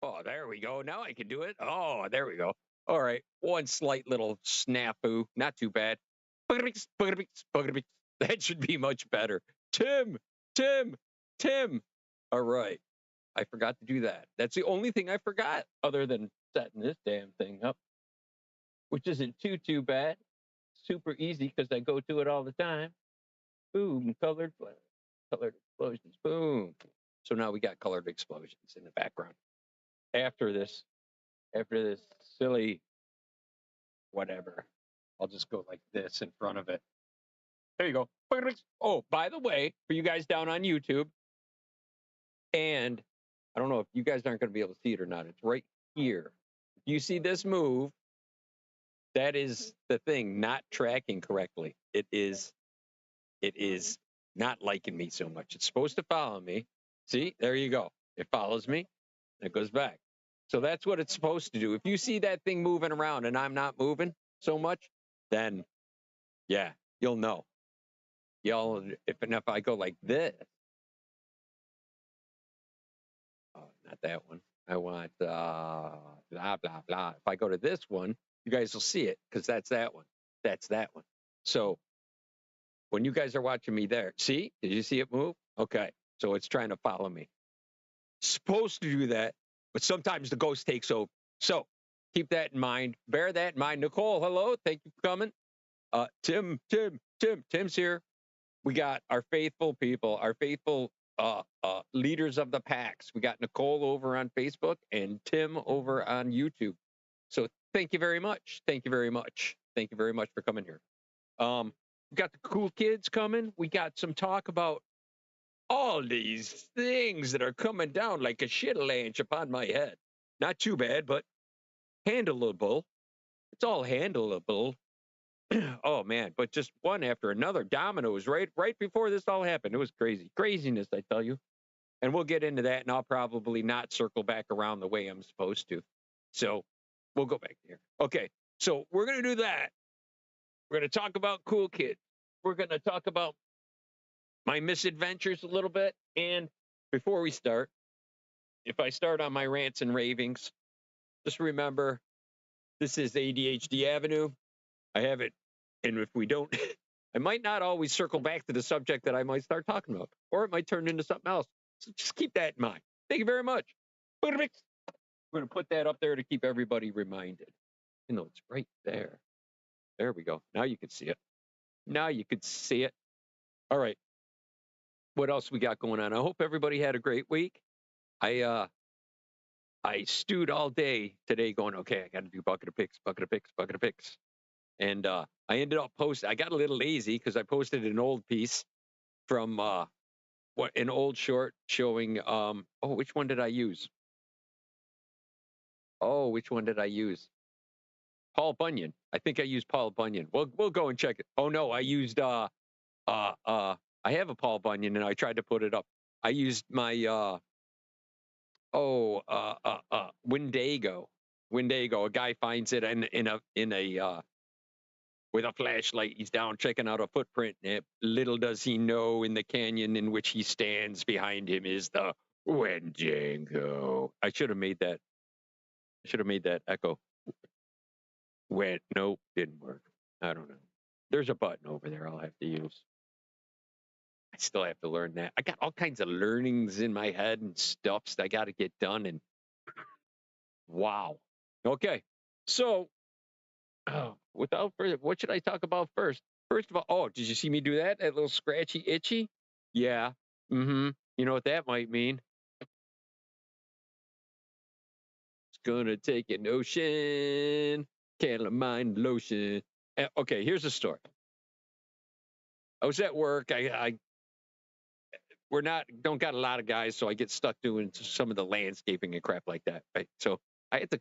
Oh, there we go. Now I can do it. Oh, there we go. All right. One slight little snafu. Not too bad. That should be much better. Tim, Tim, Tim. All right. I forgot to do that. That's the only thing I forgot other than setting this damn thing up, which isn't too bad. Super easy because I go to it all the time. Boom, colored explosions. Boom. So now we got colored explosions in the background. After this silly whatever, I'll just go like this in front of it. There you go. Oh, by the way, for you guys down on YouTube, and I don't know if you guys aren't going to be able to see it or not. It's right here. If you see this move, that is the thing not tracking correctly. It is not liking me so much. It's supposed to follow me. See, there you go. It follows me. It goes back. So that's what it's supposed to do. If you see that thing moving around and I'm not moving so much, then yeah, you'll know. If I go like this, oh, not that one. I want blah blah blah. If I go to this one, you guys will see it because that's that one. That's that one. So when you guys are watching me there, see? Did you see it move? Okay. So it's trying to follow me. Supposed to do that, but sometimes the ghost takes over. So keep that in mind. Bear that in mind. Nicole, hello. Thank you for coming. Tim's here. We got our faithful people, our faithful leaders of the packs. We got Nicole over on Facebook and Tim over on YouTube. So thank you very much. Thank you very much. Thank you very much for coming here. We got the cool kids coming. We got some talk about all these things that are coming down like a shit-a-lanch upon my head. Not too bad, but handleable. It's all handleable. Oh man, but just one after another, dominoes right before this all happened. It was craziness, I tell you. And we'll get into that, and I'll probably not circle back around the way I'm supposed to. So we'll go back here. Okay, so we're gonna do that. We're gonna talk about cool kids. We're gonna talk about my misadventures a little bit. And before we start, if I start on my rants and ravings, just remember this is ADHD Avenue. I have it. And if we don't, I might not always circle back to the subject that I might start talking about, or it might turn into something else. So just keep that in mind. Thank you very much. We're going to put that up there to keep everybody reminded. You know, it's right there. There we go. Now you can see it. Now you can see it. All right. What else we got going on? I hope everybody had a great week. I stewed all day today going, okay, I got to do bucket of picks. And I ended up posting. I got a little lazy because I posted an old piece from an old short showing. Which one did I use? Which one did I use? Paul Bunyan. I think I used Paul Bunyan. We'll go and check it. Oh no, I used I have a Paul Bunyan and I tried to put it up. I used my Wendigo. A guy finds it in a with a flashlight. He's down checking out a footprint. And little does he know, in the canyon in which he stands behind him is the Wendigo. I should have made that echo. Nope, didn't work. I don't know. There's a button over there I'll have to use. I still have to learn that. I got all kinds of learnings in my head and stuffs that I got to get done. And wow. Okay. So without further, what should I talk about first? First of all, did you see me do that? That little scratchy itchy? Yeah. Mm-hmm. You know what that might mean? It's gonna take an ocean, calamine lotion. Okay, here's the story. I was at work. Don't got a lot of guys, so I get stuck doing some of the landscaping and crap like that. Right. So I had to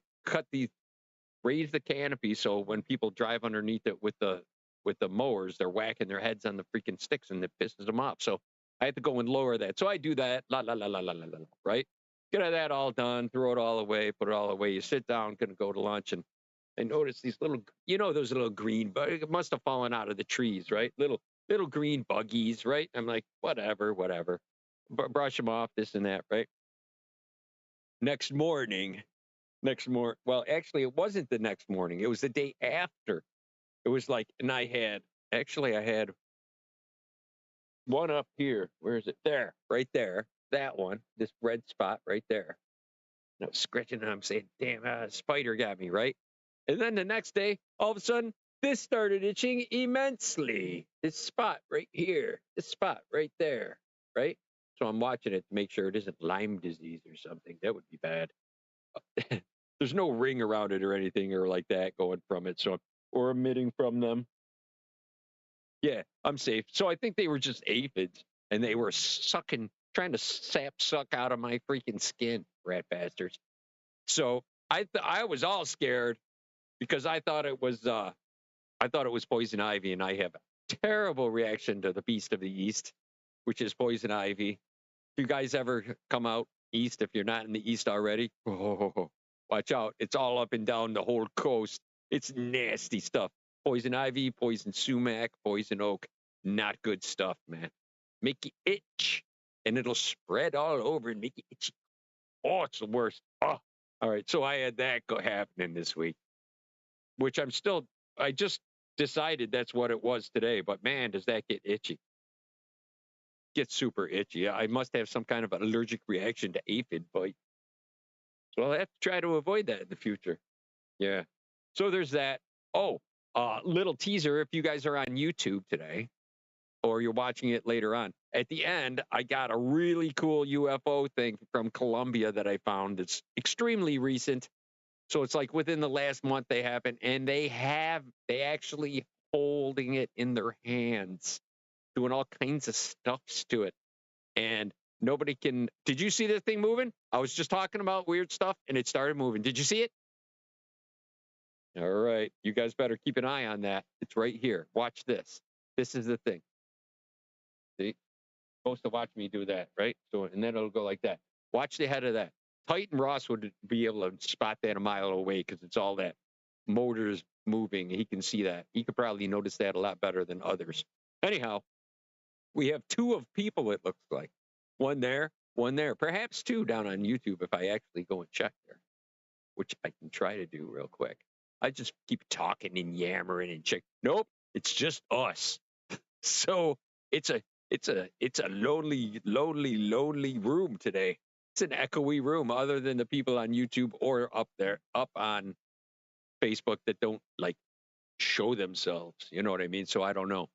raise the canopy so when people drive underneath it with the mowers, they're whacking their heads on the freaking sticks and it pisses them off. So I had to go and lower that. So I do that, right? Get that all done, throw it all away, put it all away. You sit down, gonna go to lunch, and I notice these little, those little green, but it must have fallen out of the trees, right? Little green buggies, right? I'm like, whatever. Brush them off, this and that, right? next morning, well, actually, it wasn't the next morning. It was the day after. It was like, and I had one up here. Where is it? There, right there. That one, this red spot right there. And I was scratching and I'm saying, damn, a spider got me, right? And then the next day, all of a sudden, this started itching immensely. This spot right here, this spot right there, right? So I'm watching it to make sure it isn't Lyme disease or something. That would be bad. There's no ring around it or anything or like that going from it. So, or emitting from them. Yeah, I'm safe. So I think they were just aphids and they were trying to suck out of my freaking skin, rat bastards. So I was all scared because I thought it was poison ivy, and I have a terrible reaction to the beast of the east, which is poison ivy. If you guys ever come out east, if you're not in the east already, watch out. It's all up and down the whole coast. It's nasty stuff. Poison ivy, poison sumac, poison oak. Not good stuff, man. Make you itch, and it'll spread all over and make you itchy. Oh, it's the worst. Oh. All right, so I had that happening this week, which I just decided that's what it was today, but man, does that get itchy. Gets super itchy. I must have some kind of allergic reaction to aphid bite. So I'll have to try to avoid that in the future. Yeah. So there's that. Oh, little teaser if you guys are on YouTube today or you're watching it later on. At the end, I got a really cool UFO thing from Colombia that I found. It's extremely recent. So it's like within the last month they happened, and they actually holding it in their hands, doing all kinds of stuffs to it. And nobody can. Did you see this thing moving? I was just talking about weird stuff and it started moving. Did you see it? All right. You guys better keep an eye on that. It's right here. Watch this. This is the thing. See? Supposed to watch me do that, right? So, and then it'll go like that. Watch the head of that. Titan Ross would be able to spot that a mile away because it's all that motors moving. He can see that. He could probably notice that a lot better than others. Anyhow, we have two of people, it looks like. One there, perhaps two down on YouTube if I actually go and check there, which I can try to do real quick. I just keep talking and yammering and check. Nope, it's just us. So it's a lonely room today. It's an echoey room other than the people on YouTube or up on Facebook that don't like show themselves. You know what I mean? So I don't know.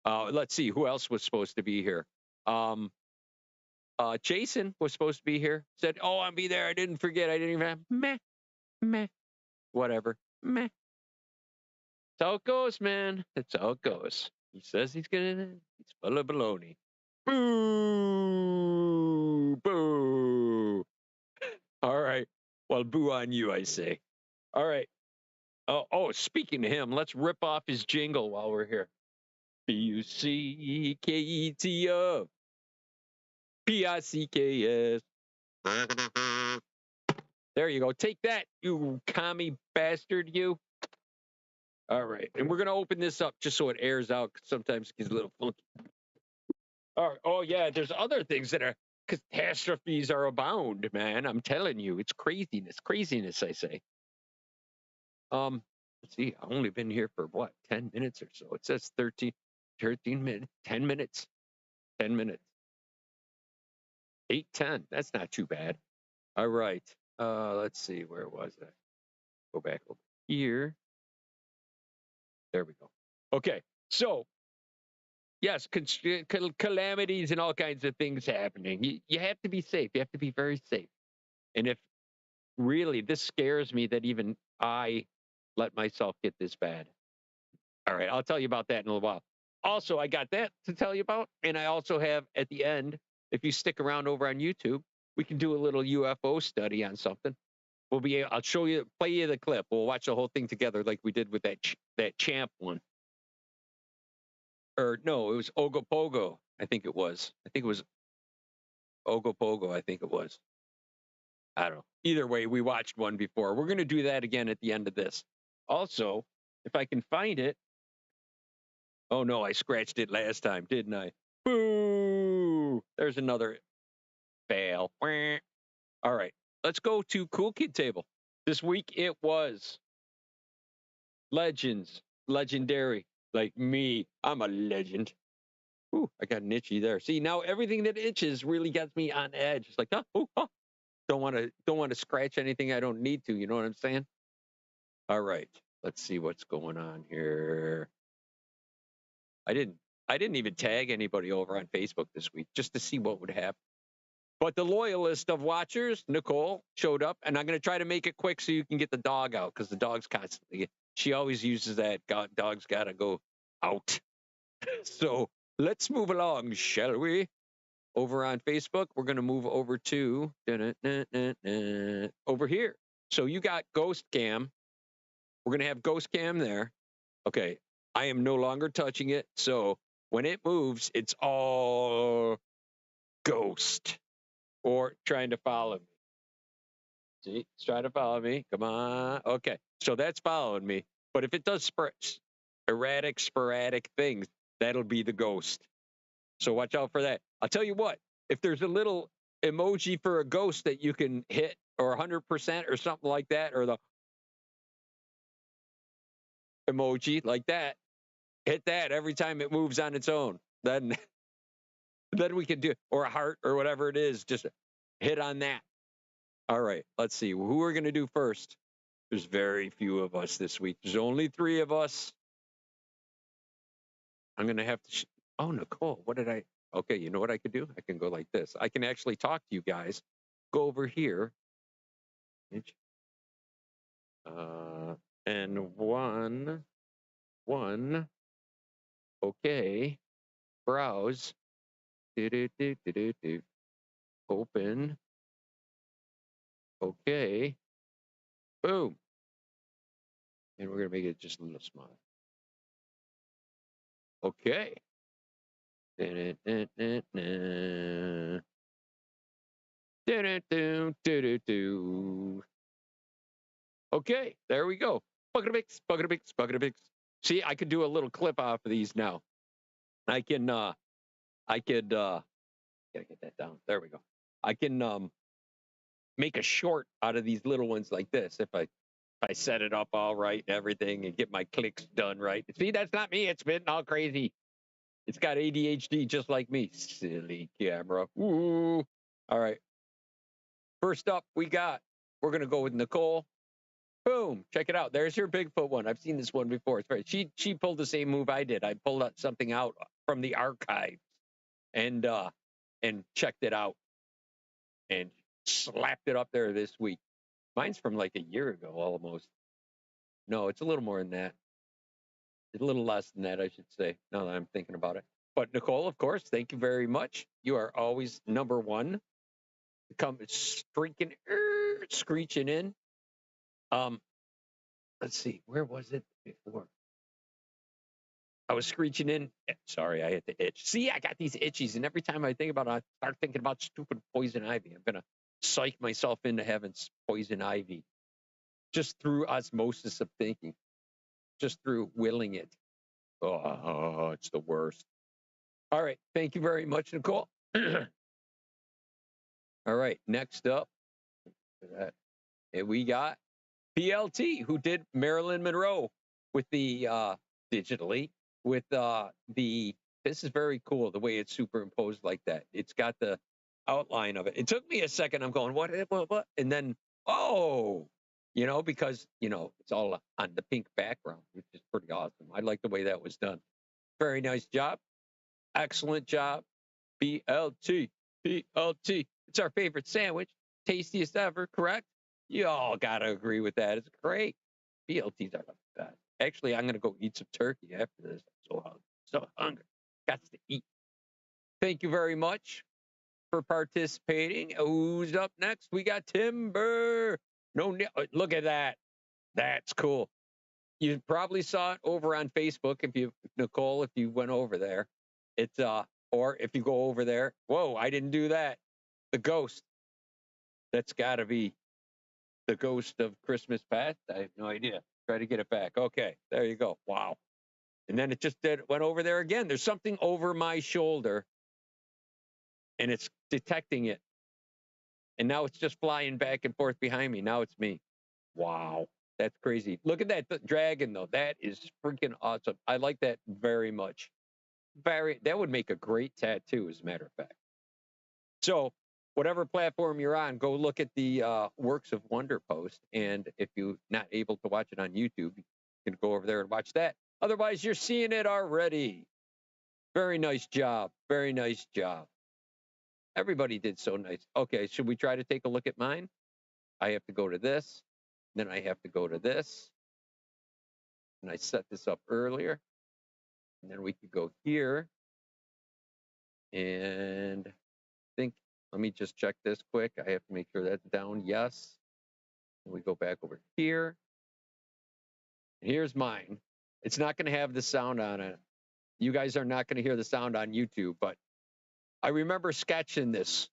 Let's see who else was supposed to be here. Jason was supposed to be here. Said, "Oh, I'll be there. I didn't forget. I didn't even have meh, whatever, meh." That's how it goes, man. That's how it goes. He says he's full of baloney. Boo! Boo! All right. Well, boo on you, I say. All right. Oh, speaking to him, let's rip off his jingle while we're here. Buckets. Picks. There you go. Take that, you commie bastard, you. All right. And we're going to open this up just so it airs out. Sometimes it gets a little funky. All right. Oh, yeah. There's other things that are catastrophes are abound, man. I'm telling you. It's craziness, I say. Let's see. I've only been here for what, 10 minutes or so. It says 13 minutes, 10 minutes, 10 minutes. 8:10. That's not too bad. All right. Let's see. Where was I? Go back over here. There we go. Okay. So, yes, calamities and all kinds of things happening. You have to be safe. You have to be very safe. And if really this scares me that even I let myself get this bad. All right. I'll tell you about that in a little while. Also, I got that to tell you about. And I also have at the end, if you stick around over on YouTube, we can do a little UFO study on something. I'll show you, play you the clip. We'll watch the whole thing together like we did with that champ one. Or no, it was Ogopogo. I think it was Ogopogo. I think it was. I don't know. Either way, we watched one before. We're going to do that again at the end of this. Also, if I can find it. Oh no, I scratched it last time, didn't I? Boo! There's another fail. All right. let's go to Cool Kid Table. This week it was legends, legendary, like me. I'm a legend. Ooh, I got an itchy there. See, now everything that itches really gets me on edge. It's like, don't want to scratch anything I don't need to. You know what I'm saying? All right, let's see what's going on here. I didn't even tag anybody over on Facebook this week just to see what would happen. But the loyalist of watchers, Nicole, showed up, and I'm going to try to make it quick so you can get the dog out, because the dog's constantly, she always uses that, dog's got to go out. So let's move along, shall we? Over on Facebook, we're going to move over to over here. So you got Ghost Cam. We're going to have Ghost Cam there. Okay, I am no longer touching it, so when it moves, it's all ghost or trying to follow me. See, it's trying to follow me. Come on. Okay, so that's following me. But if it does erratic, sporadic things, that'll be the ghost. So watch out for that. I'll tell you what, if there's a little emoji for a ghost that you can hit, or 100% or something like that, or the emoji like that, hit that every time it moves on its own. Then we can do, or a heart or whatever it is, just hit on that. All right, let's see who we're going to do first. There's very few of us this week. There's only 3 of us. I'm going to have to, oh, Nicole, what did I, okay, you know what I could do? I can go like this. I can actually talk to you guys. Go over here. And one, okay, browse, open, okay, boom. And we're going to make it just a little smaller. Okay. Okay, there we go. Bucket-a-bix, bucket-a-bix, bucket-a-bix. See, I could do a little clip off of these now. I could, gotta get that down. There we go. I can make a short out of these little ones like this if I set it up all right and everything and get my clicks done right. See, that's not me. It's been all crazy. It's got ADHD just like me. Silly camera. Ooh. All right. First up, we're going to go with Nicole. Boom. Check it out. There's your Bigfoot one. I've seen this one before. It's right. She pulled the same move I did. I pulled out something out from the archives and checked it out and slapped it up there this week. Mine's from like a year ago almost. No, it's a little more than that. It's a little less than that, I should say, now that I'm thinking about it. But Nicole, of course, thank you very much. You are always number one. Come screeching in. Let's see, where was it before? I was screeching in. Sorry, I hit the itch. See, I got these itchies, and every time I think about it, I start thinking about stupid poison ivy. I'm gonna psych myself into having poison ivy just through osmosis of thinking, just through willing it. Oh, it's the worst. All right, thank you very much, Nicole. All right, next up, we got PLT, who did Marilyn Monroe with the digitally with this is very cool the way it's superimposed like that. It's got the outline of it. It took me a second. I'm going, what? And then, oh, because, it's all on the pink background, which is pretty awesome. I like the way that was done. Very nice job. Excellent job. PLT. It's our favorite sandwich. Tastiest ever, correct? You all got to agree with that. It's great. BLTs are the best. Actually, I'm going to go eat some turkey after this. I'm so hungry. Got to eat. Thank you very much for participating. Who's up next? We got Timber. No, look at that. That's cool. You probably saw it over on Facebook Nicole, if you went over there. It's or if you go over there. Whoa, I didn't do that. The ghost. That's got to be the ghost of Christmas past. I have no idea. Try to get it back. Okay, there you go. Wow. And then it just went over there again. There's something over my shoulder, and it's detecting it. And now it's just flying back and forth behind me. Now it's me. Wow. That's crazy. Look at that dragon, though. That is freaking awesome. I like that very much. That would make a great tattoo, as a matter of fact. So, whatever platform you're on, go look at the Works of Wonder post. And if you're not able to watch it on YouTube, you can go over there and watch that. Otherwise, you're seeing it already. Very nice job. Very nice job. Everybody did so nice. Okay, should we try to take a look at mine? I have to go to this. Then I have to go to this. And I set this up earlier. And then we could go here. And I think, let me just check this quick. I have to make sure that's down. Yes. And we go back over here. And here's mine. It's not going to have the sound on it. You guys are not going to hear the sound on YouTube, but I remember sketching this.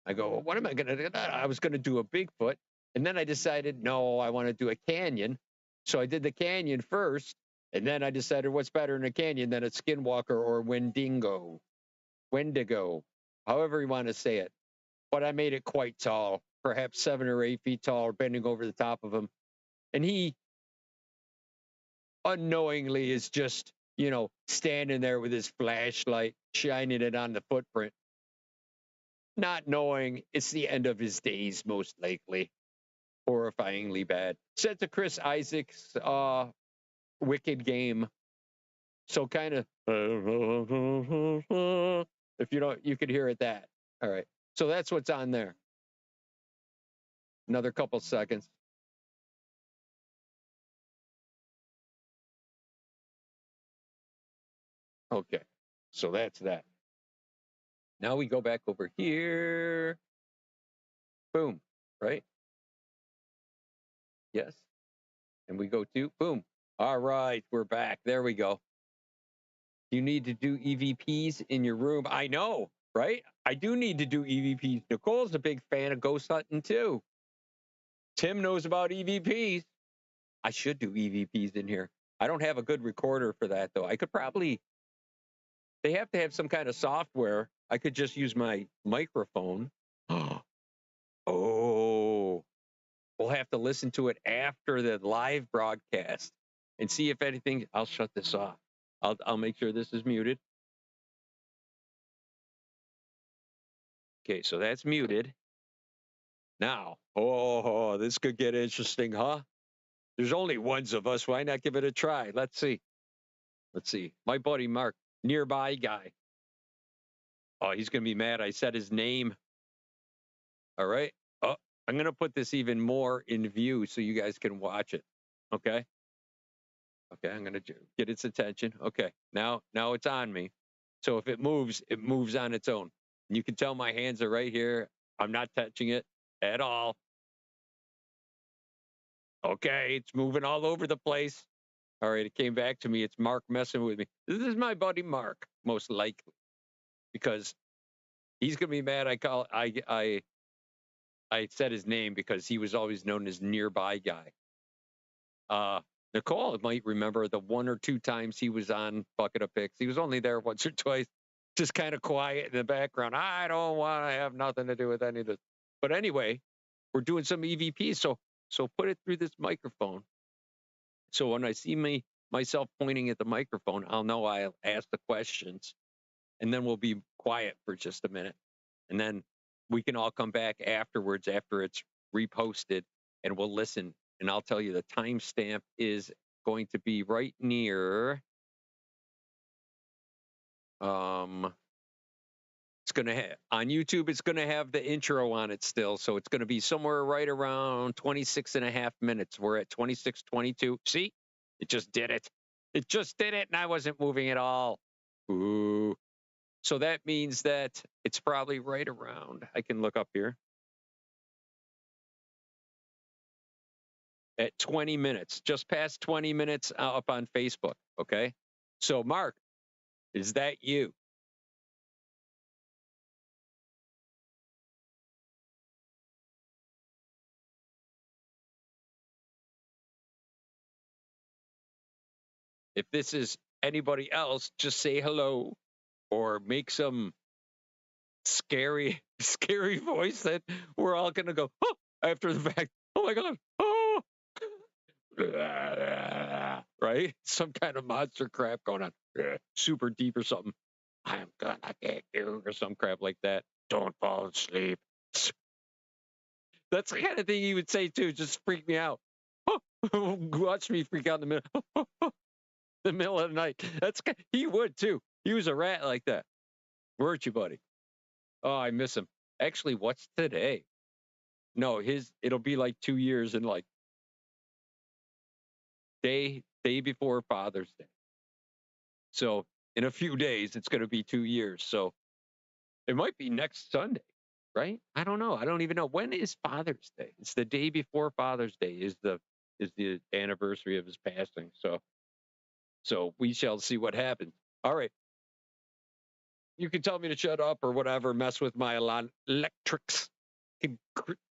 I go, well, what am I going to do? I was going to do a Bigfoot. And then I decided, no, I want to do a canyon. So I did the canyon first. And then I decided what's better than a canyon than a skinwalker or Wendigo, however you want to say it. But I made it quite tall, perhaps 7 or 8 feet tall, bending over the top of him. And he unknowingly is just, standing there with his flashlight, shining it on the footprint, not knowing it's the end of his days, most likely. Horrifyingly bad. Set to Chris Isaac's Wicked game. So kind of, if you don't, you could hear it that. All right. So that's what's on there. Another couple seconds. Okay. So that's that. Now we go back over here. Boom. Right? Yes. And we go to, boom. All right. We're back. There we go. You need to do EVPs in your room. I know, right? I do need to do EVPs. Nicole's a big fan of ghost hunting too. Tim knows about EVPs. I should do EVPs in here. I don't have a good recorder for that, though. I could probably, they have to have some kind of software. I could just use my microphone. Oh, we'll have to listen to it after the live broadcast and see if anything. I'll shut this off. I'll make sure this is muted. Okay, so that's muted. Now, this could get interesting, huh? There's only ones of us. Why not give it a try? Let's see. My buddy Mark, nearby guy. Oh, he's going to be mad. I said his name. All right. Oh, I'm going to put this even more in view so you guys can watch it. Okay. Okay. I'm going to get its attention. Okay. Now it's on me. So if it moves on its own. You can tell my hands are right here. I'm not touching it at all. Okay. It's moving all over the place. All right. It came back to me. It's Mark messing with me. This is my buddy Mark, most likely, because he's going to be mad. I said his name because he was always known as nearby guy. Nicole might remember the 1 or 2 times he was on Bucket of Picks. He was only there once or twice, just kind of quiet in the background. I don't want to have nothing to do with any of this. But anyway, we're doing some EVPs. So put it through this microphone. So when I see myself pointing at the microphone, I'll know I'll ask the questions. And then we'll be quiet for just a minute. And then we can all come back afterwards after it's reposted and we'll listen. And I'll tell you the timestamp is going to be right near. It's going to have on YouTube, it's going to have the intro on it still. So it's going to be somewhere right around 26.5 minutes. We're at 26:22. See, it just did it. It just did it. And I wasn't moving at all. Ooh. So that means that it's probably right around, I can look up here, at 20 minutes, just past 20 minutes up on Facebook, okay? So, Mark, is that you? If this is anybody else, just say hello or make some scary scary voice that we're all gonna go, oh, after the fact. Oh my god. Oh. Right? Some kind of monster crap going on. Super deep or something. I'm gonna get you or some crap like that. Don't fall asleep. That's the kind of thing he would say too. Just freak me out. Watch me freak out in the middle of the night. He would too. He was a rat like that. Weren't you, buddy? Oh, I miss him. Actually, what's today? No, it'll be like 2 years and like day before Father's Day. So in a few days, it's going to be 2 years. So it might be next Sunday, right? I don't know. I don't even know. When is Father's Day? It's the day before Father's Day is the anniversary of his passing. So we shall see what happens. All right. You can tell me to shut up or whatever, mess with my electrics.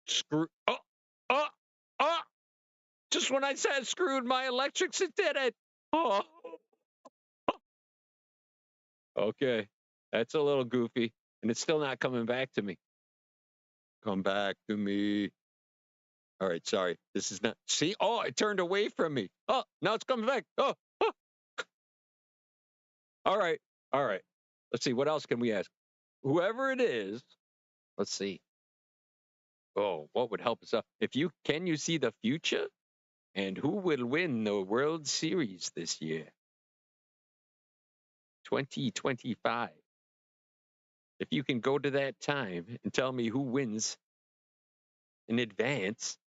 Screw. Oh, oh. Just when I said screwed my electrics, it did it. Oh. Okay. That's a little goofy. And it's still not coming back to me. Come back to me. All right, sorry. This is not. See? Oh, it turned away from me. Oh, now it's coming back. Oh. All right. All right. Let's see. What else can we ask? Whoever it is, let's see. Oh, what would help us out? Can you see the future? And who will win the World Series this year? 2025. If you can go to that time and tell me who wins in advance,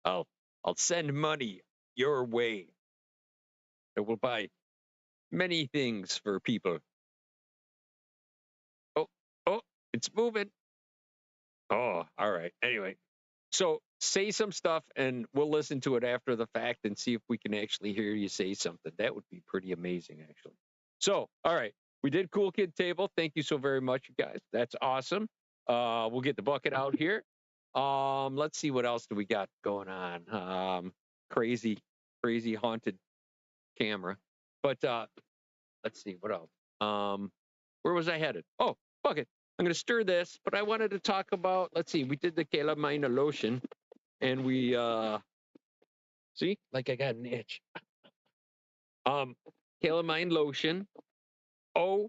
I'll send money your way. It will buy many things for people. Oh, it's moving. Oh, all right. Anyway, so say some stuff and we'll listen to it after the fact and see if we can actually hear you say something. That would be pretty amazing, actually. So, all right. We did Cool Kid Table. Thank you so very much, you guys. That's awesome. We'll get the bucket out here. Let's see what else do we got going on. Crazy haunted camera. But let's see what else. Where was I headed? Oh, bucket. I'm gonna stir this, but I wanted to talk about. Let's see. We did the calamine lotion, and we see, like I got an itch. Calamine lotion. Oh,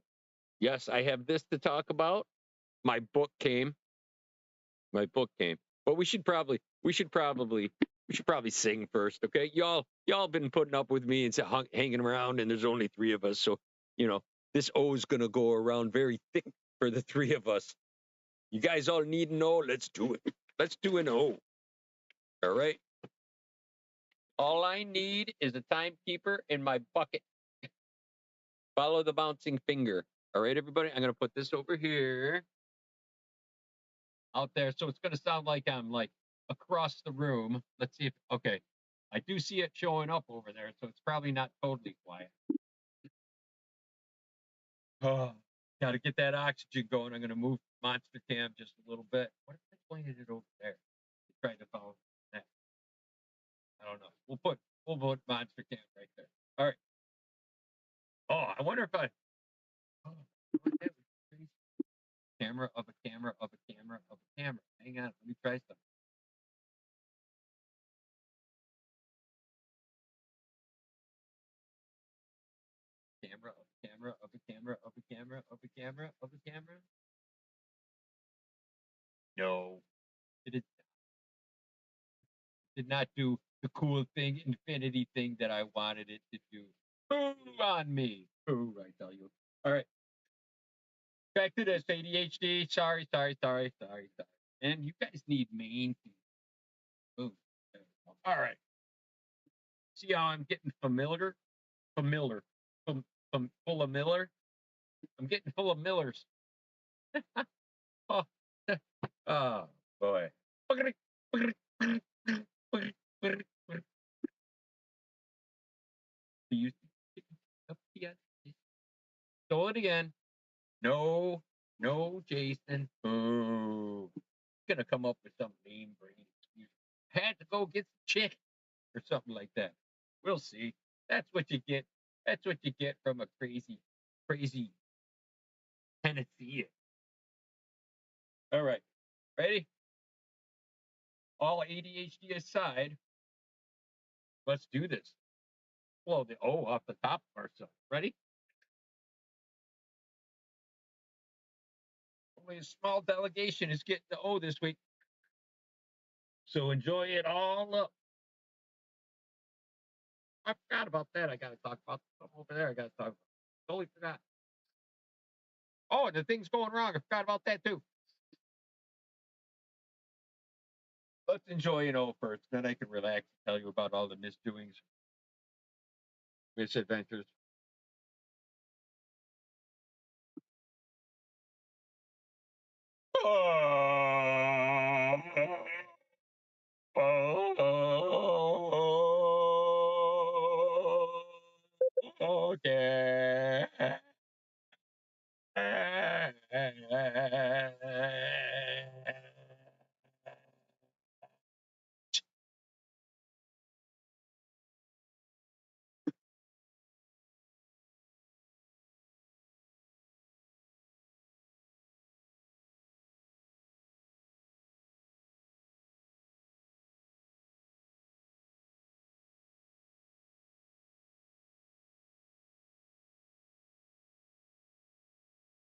yes, I have this to talk about. My book came. But we should probably sing first, okay? Y'all been putting up with me and hanging around, and there's only 3 of us, so this O is gonna go around very thick for the 3 of us. You guys all need an O. Let's do it. Let's do an O. All right. All I need is a timekeeper in my bucket. Follow the bouncing finger. All right, everybody. I'm gonna put this over here. Out there, so it's going to sound like I'm like across the room. Let's see if okay. I do see it showing up over there, so it's probably not totally quiet. Oh, got to get that oxygen going. I'm going to move Monster Cam just a little bit. What if I pointed it over there? Trying to follow that. I don't know. We'll put Monster Cam right there. All right. Oh, I wonder if I. Oh, camera of a camera of a camera of a camera. Hang on, let me try something. Camera of a camera of a camera of a camera of a camera of a camera. No, it did not do the cool thing, infinity thing that I wanted it to do. Boo on me. Boo, I tell you. All right. Back to this ADHD. Sorry. And you guys need main feed. Boom. All right. See how I'm getting familiar? Full of Miller. I'm getting full of Millers. Oh, oh boy. Do it again. No, Jason. Boo. Gonna come up with some mean brain excuse. Had to go get some chicken or something like that. We'll see. That's what you get. That's what you get from a crazy Tennessean. All right. Ready? All ADHD aside, let's do this. Blow the O off the top of ourselves. Ready? Only a small delegation is getting the O this week. So enjoy it all up. I forgot about that. I got to talk about something over there. I got to talk about. Totally forgot. Oh, and the thing's going wrong. I forgot about that too. Let's enjoy it all first. Then I can relax and tell you about all the misdoings, misadventures. Okay.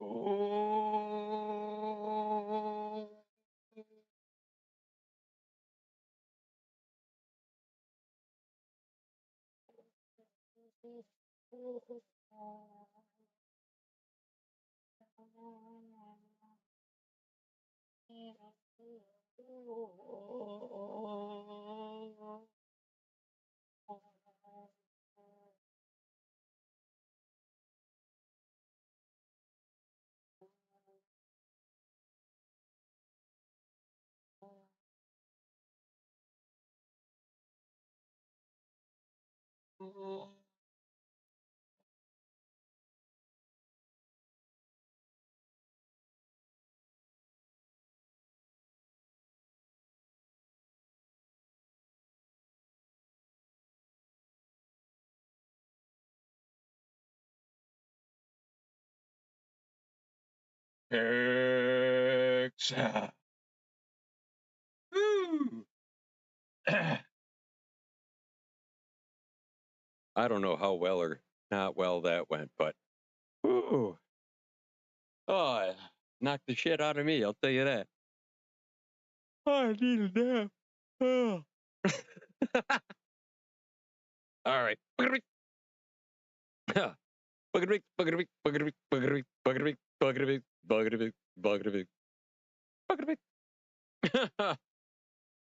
Oh. Texas. Woo. I don't know how well or not well that went, but ooh, oh, it knocked the shit out of me. I'll tell you that. Oh, I need a nap. Oh. All right.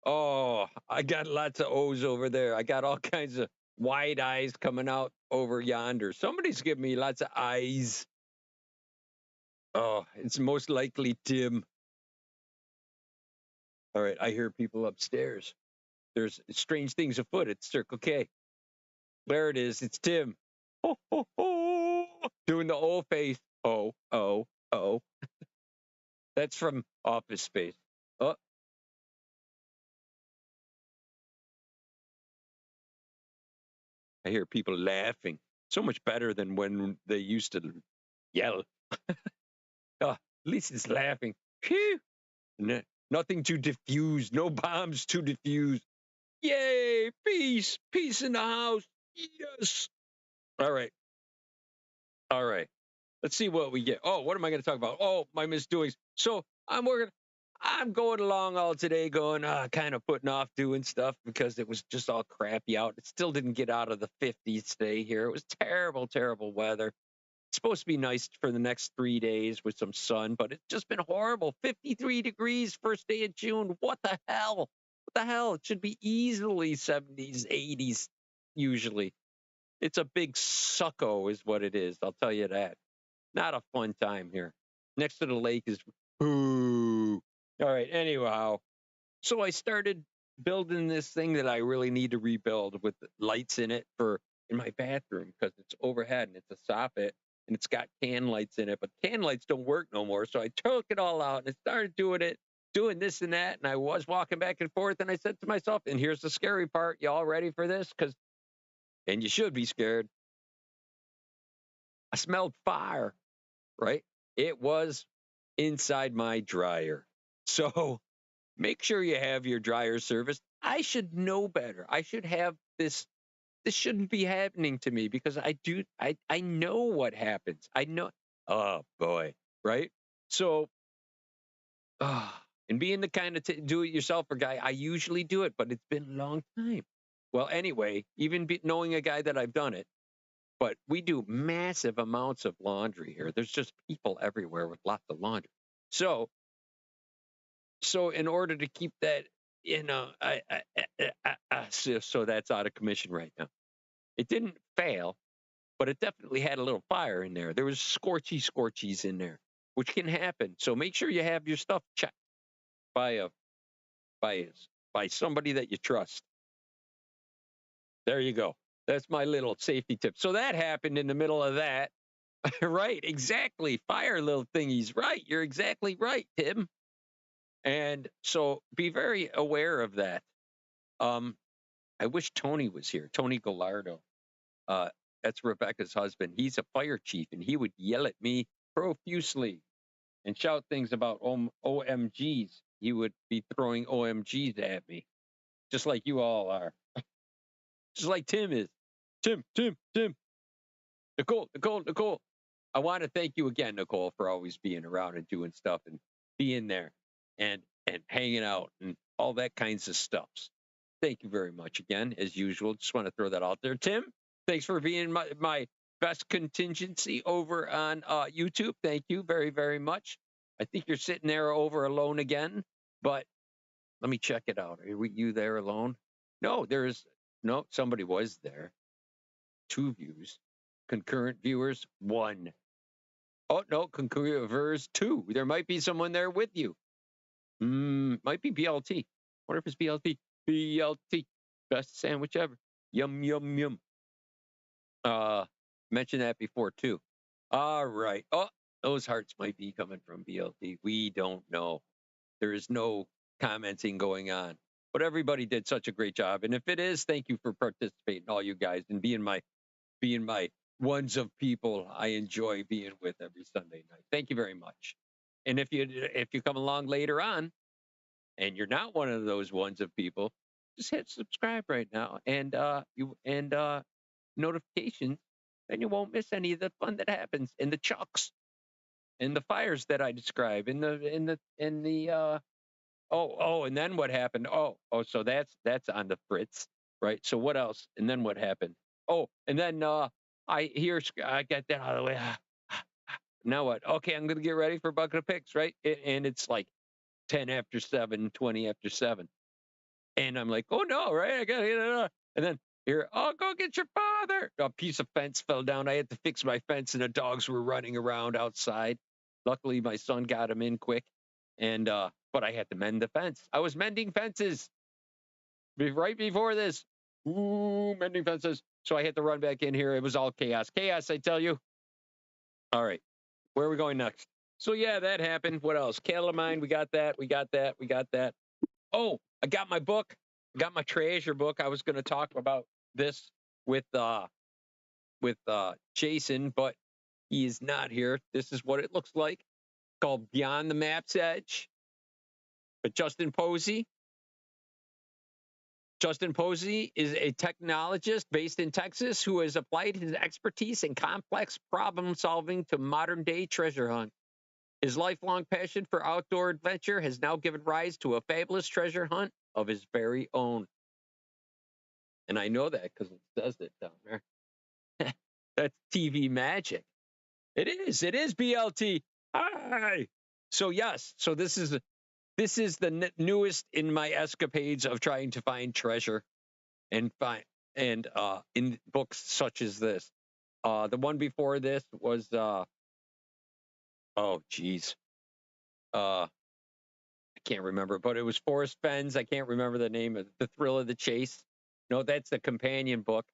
Oh, I got lots of O's over there. I got all kinds of wide eyes coming out over yonder. Somebody's giving me lots of eyes. Oh, it's most likely Tim. All right, I hear people upstairs. There's strange things afoot at Circle K. There it is. It's Tim. Oh, oh, oh. Doing the old face. Oh, oh, oh. That's from Office Space. Oh, I hear people laughing. So much better than when they used to yell. Oh, at least it's laughing. Phew. Nothing to diffuse. No bombs to diffuse. Yay! Peace. Peace in the house. Yes. All right. All right. Let's see what we get. Oh, what am I going to talk about? Oh, my misdoings. So I'm working. I'm going along all today, going kind of putting off doing stuff because it was just all crappy out. It still didn't get out of the 50s today here. It was terrible, terrible weather. It's supposed to be nice for the next 3 days with some sun, but it's just been horrible. 53 degrees first day of June. What the hell? What the hell? It should be easily 70s, 80s usually. It's a big sucko is what it is. I'll tell you that. Not a fun time here. Next to the lake is ooh. All right. Anyhow, so I started building this thing that I really need to rebuild with lights in it for in my bathroom because it's overhead and it's a soffit and it's got can lights in it, but can lights don't work no more. So I took it all out and I started doing this and that, and I was walking back and forth, and I said to myself, and here's the scary part, y'all ready for this? And you should be scared. I smelled fire, right? It was inside my dryer. So make sure you have your dryer serviced. I should know better. I should have this. This shouldn't be happening to me because I know what happens. I know. Oh boy, right? So, and being the kind of do-it-yourselfer guy, I usually do it, but it's been a long time. Well, anyway, even knowing a guy that I've done it, but we do massive amounts of laundry here. There's just people everywhere with lots of laundry. So in order to keep that, so that's out of commission right now. It didn't fail, but it definitely had a little fire in there. There was scorchies in there, which can happen. So make sure you have your stuff checked by somebody that you trust. There you go. That's my little safety tip. So that happened in the middle of that. Right, exactly. Fire little thingies. Right. You're exactly right, Tim. And so be very aware of that. I wish Tony was here. Tony Gallardo. That's Rebecca's husband. He's a fire chief, and he would yell at me profusely and shout things about OMGs. He would be throwing OMGs at me, just like you all are. Just like Tim is. Tim. Nicole. I want to thank you again, Nicole, for always being around and doing stuff and being there and hanging out and all that kinds of stuff. Thank you very much again, as usual. Just want to throw that out there. Tim, thanks for being my best contingency over on YouTube. Thank you very, very much. I think you're sitting there over alone again, but let me check it out. Are you there alone? No, somebody was there. 2 views. Concurrent viewers, 1. Oh, no, concurrent viewers, 2. There might be someone there with you. Might be BLT. Wonder if it's BLT. BLT. Best sandwich ever. Yum, yum, yum. Mentioned that before, too. All right. Oh, those hearts might be coming from BLT. We don't know. There is no commenting going on. But everybody did such a great job. And if it is, thank you for participating, all you guys, and being my ones of people I enjoy being with every Sunday night. Thank you very much. And if you come along later on and you're not one of those ones of people, just hit subscribe right now and notifications, and you won't miss any of the fun that happens in the chucks and the fires that I describe and then what happened? So that's on the fritz, right? So what else? And then what happened? Oh, and then I get that out of the way. Now what? Okay, I'm gonna get ready for Bucket of Picks, right? And it's like 10 after 7, 20 after 7. And I'm like, oh no, right? I gotta get it. And then here, go get your father. A piece of fence fell down. I had to fix my fence, and the dogs were running around outside. Luckily, my son got them in quick. And but I had to mend the fence. I was mending fences right before this. Ooh, mending fences. So I had to run back in here. It was all chaos. Chaos, I tell you. All right. Where are we going next? So yeah, that happened. What else? Calamine, we got that. Oh, I got my book. I got my treasure book. I was going to talk about this with Jason, but he is not here. This is what it looks like. Called Beyond the Map's Edge. But Justin Posey. Justin Posey is a technologist based in Texas who has applied his expertise in complex problem solving to modern day treasure hunt. His lifelong passion for outdoor adventure has now given rise to a fabulous treasure hunt of his very own. And I know that because it says it down there. That's TV magic. It is BLT. Hi. So yes, so this is the newest in my escapades of trying to find treasure and in books such as this. The one before this was I can't remember, but it was Forrest Fenn's. I can't remember the name of it. The Thrill of the Chase. No, that's the companion book,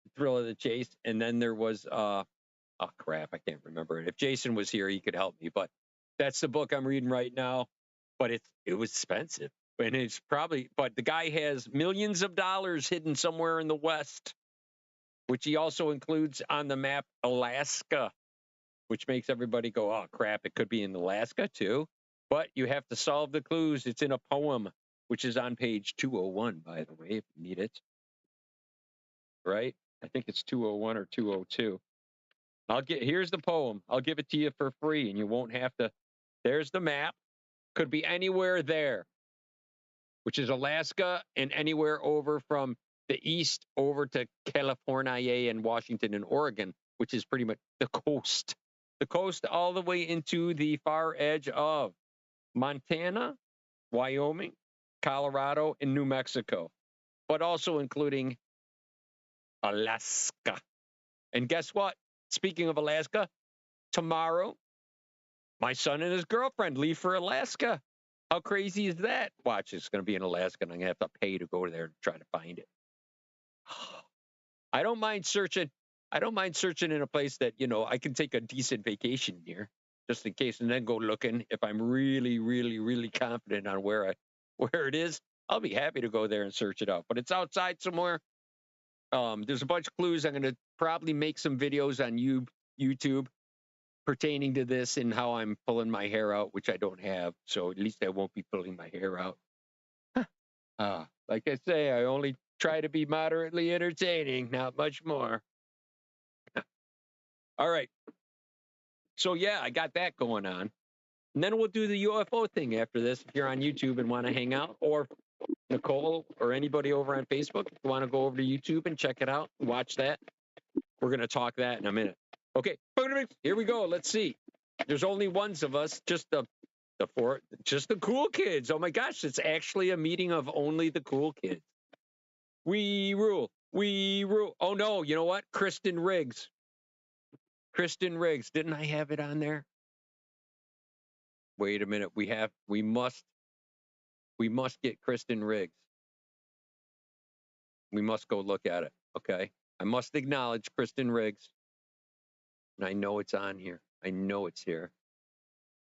The Thrill of the Chase. And then there was oh crap, I can't remember it. If Jason was here, he could help me. But that's the book I'm reading right now. But it was expensive. And it's but the guy has millions of dollars hidden somewhere in the West, which he also includes on the map Alaska, which makes everybody go, oh crap, it could be in Alaska too. But you have to solve the clues. It's in a poem, which is on page 201, by the way, if you need it. Right? I think it's 201 or 202. Here's the poem. I'll give it to you for free, and you won't have to. There's the map. Could be anywhere there, which is Alaska, and anywhere over from the east over to California and Washington and Oregon, which is pretty much the coast. The coast all the way into the far edge of Montana, Wyoming, Colorado, and New Mexico, but also including Alaska. And guess what? Speaking of Alaska, tomorrow, my son and his girlfriend leave for Alaska. How crazy is that? Watch, it's going to be in Alaska, and I'm going to have to pay to go there to try to find it. I don't mind searching. I don't mind searching in a place that, I can take a decent vacation near, just in case, and then go looking. If I'm really, really, really confident on where it is, I'll be happy to go there and search it out. But it's outside somewhere. There's a bunch of clues. I'm going to probably make some videos on YouTube pertaining to this and how I'm pulling my hair out, which I don't have. So at least I won't be pulling my hair out. Like I say, I only try to be moderately entertaining, not much more. All right. So yeah, I got that going on. And then we'll do the UFO thing after this. If you're on YouTube and want to hang out, or Nicole or anybody over on Facebook, if you want to go over to YouTube and check it out, watch that. We're going to talk that in a minute. Okay, here we go. Let's see. There's only ones of us, just the cool kids. Oh my gosh, it's actually a meeting of only the cool kids. We rule. We rule. Oh no, you know what? Kristen Riggs. Didn't I have it on there? Wait a minute. We must get Kristen Riggs. We must go look at it. Okay. I must acknowledge Kristen Riggs. And I know it's on here. I know it's here.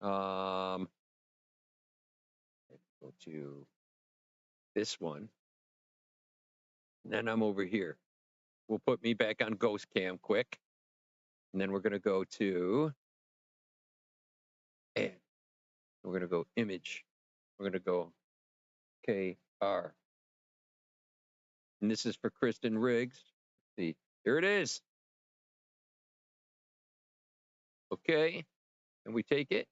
Go to this one. And then I'm over here. We'll put me back on Ghost Cam quick. And then we're going to go to add. We're going to go image. We're going to go KR. And this is for Kristen Riggs. Let's see, here it is. Okay. And we take it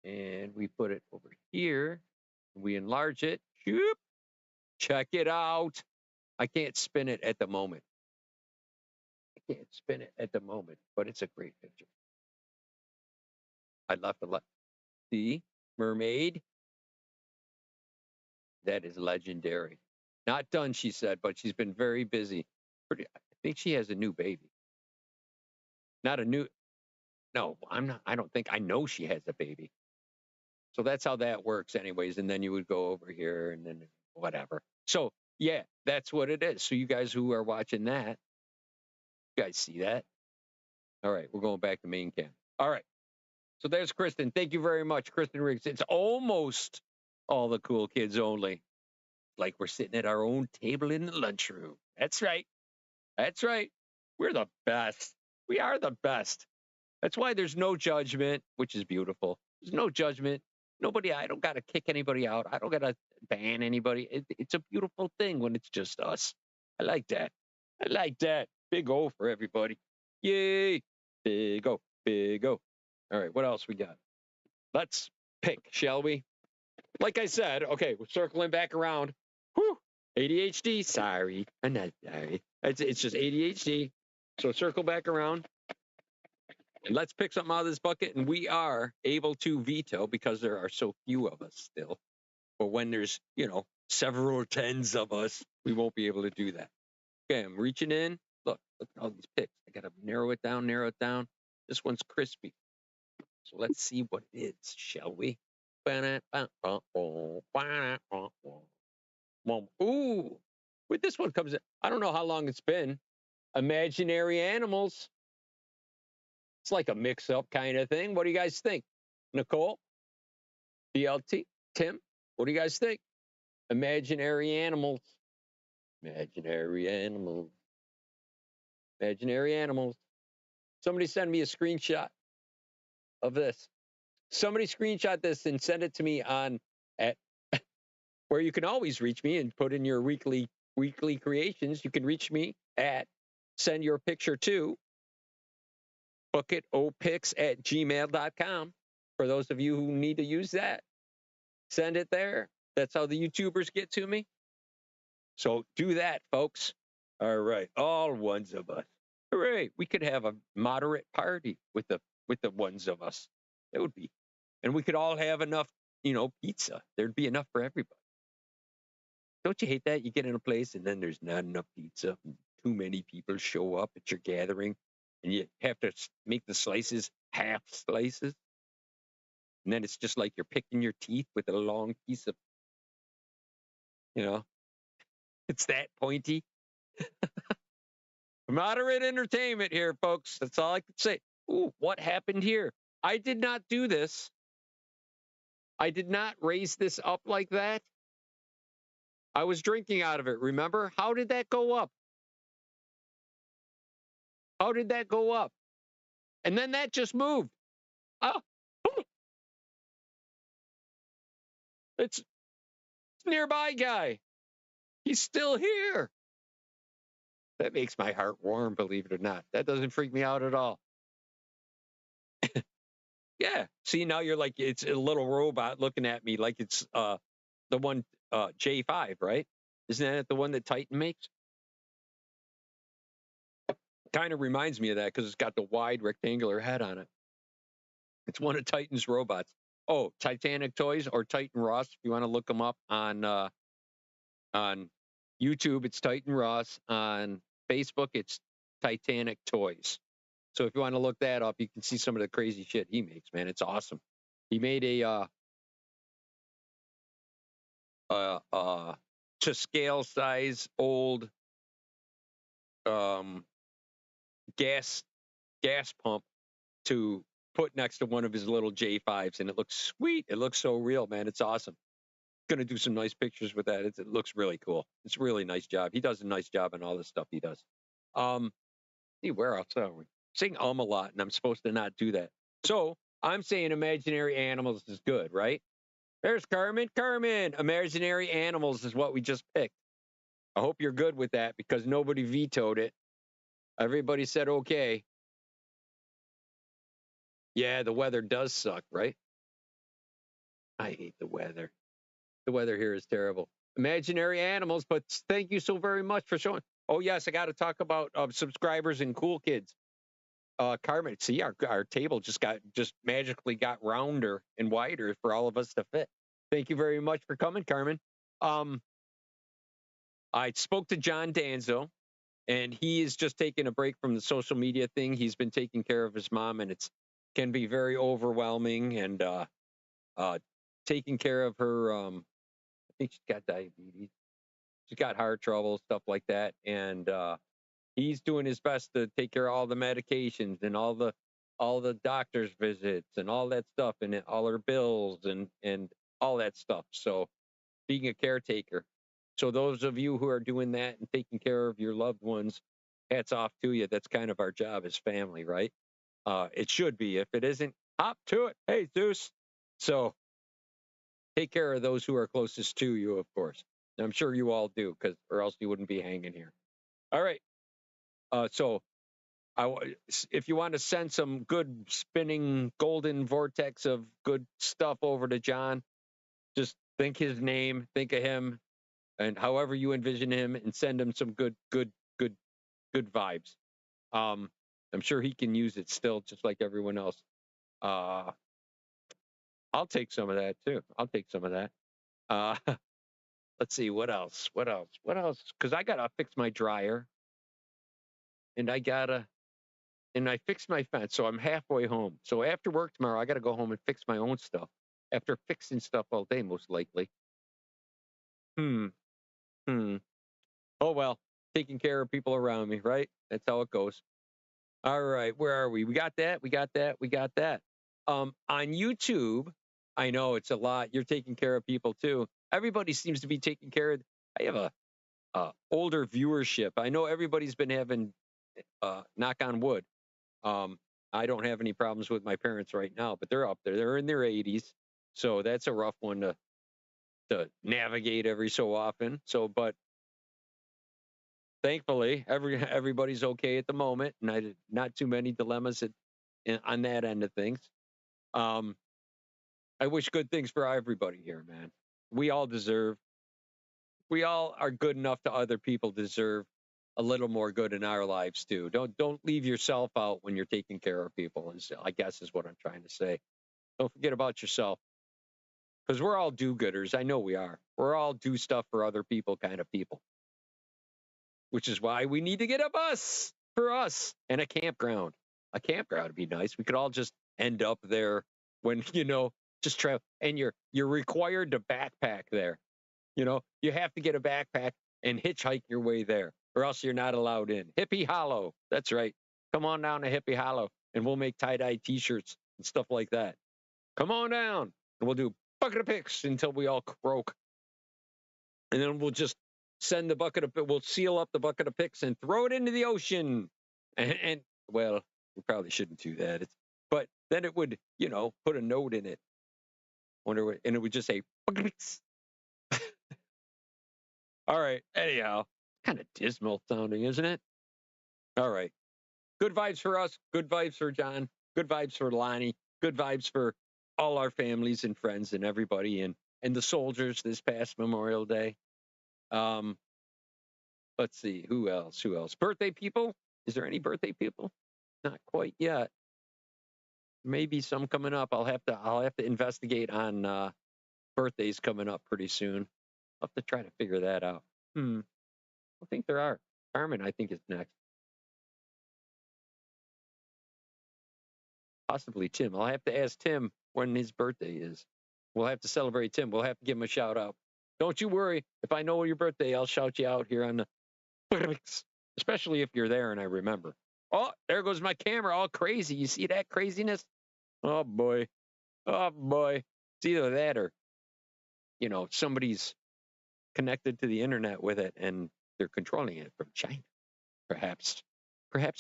and we put it over here. We enlarge it. Shoop. Check it out. I can't spin it at the moment. But it's a great picture. I left the mermaid. That is legendary. Not done, she said, but she's been very busy. I think she has a new baby. No, I'm not. I don't think. I know she has a baby. So that's how that works anyways. And then you would go over here and then whatever. So yeah, that's what it is. So you guys who are watching that, you guys see that? All right, we're going back to main cam. All right. So there's Kristen. Thank you very much, Kristen Riggs. It's almost all the cool kids only. Like we're sitting at our own table in the lunchroom. That's right. That's right. We're the best. We are the best. That's why there's no judgment, which is beautiful. There's no judgment. I don't got to kick anybody out. I don't got to ban anybody. It's a beautiful thing when it's just us. I like that. Big O for everybody. Yay. Big O. Big O. All right, what else we got? Let's pick, shall we? Like I said, okay, we're circling back around. Whew, ADHD, sorry. I'm not sorry. It's just ADHD. So circle back around. And let's pick something out of this bucket. And we are able to veto because there are so few of us still. But when there's, several tens of us, we won't be able to do that. Okay, I'm reaching in. Look at all these picks. I got to narrow it down. This one's crispy. So let's see what it is, shall we? Ooh, with this one comes in. I don't know how long it's been. Imaginary animals. It's like a mix-up kind of thing. What do you guys think? Nicole? BLT? Tim? What do you guys think? Imaginary animals. Imaginary animals. Imaginary animals. Somebody send me a screenshot of this. Somebody screenshot this and send it to me on at where you can always reach me and put in your weekly creations. You can reach me at send your picture to bucketopics@gmail.com. For those of you who need to use that, send it there. That's how the YouTubers get to me. So do that, folks. All right, all ones of us. Hooray! We could have a moderate party with the ones of us. It would be, and we could all have enough, pizza. There'd be enough for everybody. Don't you hate that? You get in a place and then there's not enough pizza. Too many people show up at your gathering, and you have to make the slices half slices. And then it's just like you're picking your teeth with a long piece of, it's that pointy. Moderate entertainment here, folks. That's all I can say. Ooh, what happened here? I did not do this. I did not raise this up like that. I was drinking out of it, remember? How did that go up? How did that go up? And then that just moved. Oh, it's nearby guy. He's still here. That makes my heart warm, believe it or not. That doesn't freak me out at all. Yeah. See, now you're like, it's a little robot looking at me like it's the one J5, right? Isn't that the one that Titan makes? Kind of reminds me of that because it's got the wide rectangular head on it. It's one of Titan's robots. Oh, Titanic Toys or Titan Ross. If you want to look them up on YouTube, it's Titan Ross. On Facebook, it's Titanic Toys. So if you want to look that up, you can see some of the crazy shit he makes, man. It's awesome. He made a to scale size old gas pump to put next to one of his little J5s, and it looks sweet. It looks so real, man. It's awesome. Gonna do some nice pictures with that. It looks really cool. It's a really nice job. He does a nice job on all the stuff he does. See, where else are we? Saying a lot, and I'm supposed to not do that. So I'm saying imaginary animals is good, right? There's Carmen. Carmen, imaginary animals is what we just picked. I hope you're good with that because nobody vetoed it. Everybody said okay. Yeah, the weather does suck, right? I hate the weather. The weather here is terrible. Imaginary animals, but thank you so very much for showing. Oh, yes, I got to talk about subscribers and cool kids. Carmen, see, our table just magically got rounder and wider for all of us to fit. Thank you very much for coming, Carmen. I spoke to John Danzo, and he is just taking a break from the social media thing. He's been taking care of his mom, and it can be very overwhelming. And taking care of her, I think she's got diabetes. She's got heart trouble, stuff like that. And he's doing his best to take care of all the medications and all the doctor's visits and all that stuff and all her bills and all that stuff. So being a caretaker. So those of you who are doing that and taking care of your loved ones, hats off to you. That's kind of our job as family, right? It should be. If it isn't, hop to it. Hey, Zeus. So take care of those who are closest to you, of course. And I'm sure you all do, or else you wouldn't be hanging here. All right. So if you want to send some good spinning golden vortex of good stuff over to John, just think his name, think of him, and however you envision him, and send him some good vibes. I'm sure he can use it still, just like everyone else. I'll take some of that too. I'll take some of that. Let's see, what else? Because I gotta fix my dryer, and I fixed my fence, so I'm halfway home. So after work tomorrow, I gotta go home and fix my own stuff. After fixing stuff all day, most likely. Oh well, taking care of people around me, right? That's how it goes. All right, where are we? We got that. On YouTube, I know it's a lot. You're taking care of people too. Everybody seems to be taking care of. I have a older viewership. I know everybody's been having, knock on wood, I don't have any problems with my parents right now, but they're up there. They're in their 80s. So that's a rough one to navigate every so often. So, but thankfully, everybody's okay at the moment, and not too many dilemmas on that end of things. I wish good things for everybody here, man. We all are good enough to other people deserve a little more good in our lives too. Don't leave yourself out when you're taking care of people. I guess is what I'm trying to say. Don't forget about yourself, because we're all do-gooders. I know we are. We're all do stuff for other people kind of people, which is why we need to get a bus for us and a campground. A campground would be nice. We could all just end up there when just travel, and you're required to backpack there. You have to get a backpack and hitchhike your way there, or else you're not allowed in. Hippie Hollow. That's right. Come on down to Hippie Hollow, and we'll make tie-dye T-shirts and stuff like that. Come on down, and we'll do bucket of picks until we all croak. And then we'll just send the bucket of, we'll seal up the bucket of picks and throw it into the ocean. And well, we probably shouldn't do that. But then it would, put a note in it. Wonder what, and it would just say, bucket of picks. All right. Anyhow, kind of dismal sounding, isn't it? All right. Good vibes for us. Good vibes for John. Good vibes for Lonnie. Good vibes for all our families and friends and everybody and the soldiers this past Memorial Day. Let's see. Who else? Birthday people? Is there any birthday people? Not quite yet. Maybe some coming up. I'll have to investigate on birthdays coming up pretty soon. I'll have to try to figure that out. I think there are. Carmen, I think, is next. Possibly Tim. I'll have to ask Tim when his birthday is. We'll have to celebrate Tim. We'll have to give him a shout out. Don't you worry. If I know your birthday, I'll shout you out here on the, especially if you're there and I remember. Oh, there goes my camera all crazy. You see that craziness? Oh boy. It's either that or, somebody's connected to the internet with it and they're controlling it from China. Perhaps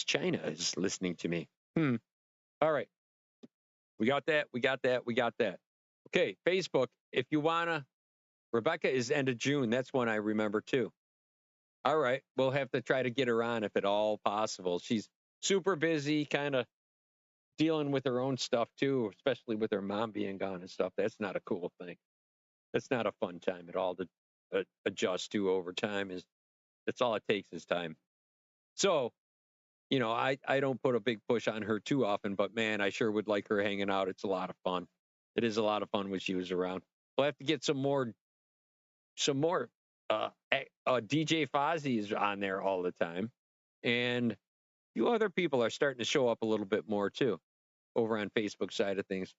China is listening to me. All right. We got that. Okay, Facebook, if you wanna, Rebecca is end of June. That's one I remember too. All right, we'll have to try to get her on if at all possible. She's super busy, kind of dealing with her own stuff too, especially with her mom being gone and stuff. That's not a cool thing. That's not a fun time at all to adjust to over time. That's all it takes is time. So, I don't put a big push on her too often, but man, I sure would like her hanging out. It's a lot of fun. It is a lot of fun when she was around. We'll have to get some more. DJ Fozzie is on there all the time, and a few other people are starting to show up a little bit more too, over on Facebook side of things.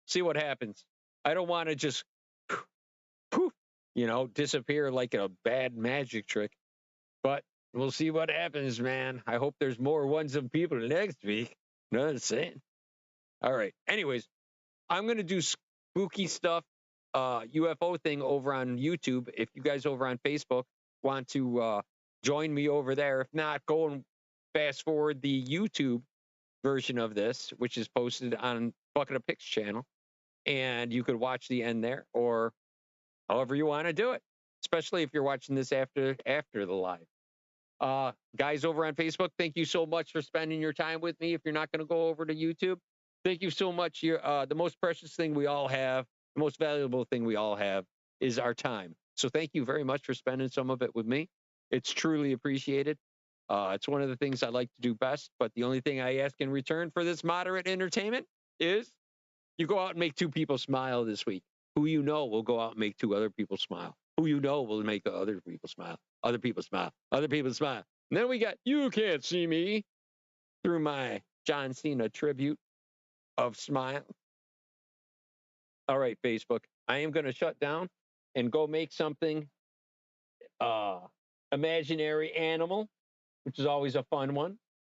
See what happens. I don't want to just, poof, disappear like a bad magic trick, but we'll see what happens, man. I hope there's more ones of people next week. You know what I'm saying? All right. Anyways, I'm going to do spooky stuff, UFO thing over on YouTube. If you guys over on Facebook want to join me over there. If not, go and fast forward the YouTube version of this, which is posted on Bucket of Picks channel. And you could watch the end there or however you want to do it, especially if you're watching this after the live. Guys over on Facebook, thank you so much for spending your time with me. If you're not going to go over to YouTube, thank you so much. You're the most precious thing we all have, the most valuable thing we all have is our time. So thank you very much for spending some of it with me. It's truly appreciated. It's one of the things I like to do best, but the only thing I ask in return for this moderate entertainment is you go out and make 2 people smile this week. Who you know will go out and make 2 other people smile. Who you know will make other people smile. Other people smile. Other people smile. And then we got You Can't See Me through my John Cena tribute of smile. All right, Facebook. I am going to shut down and go make something imaginary animal, which is always a fun one.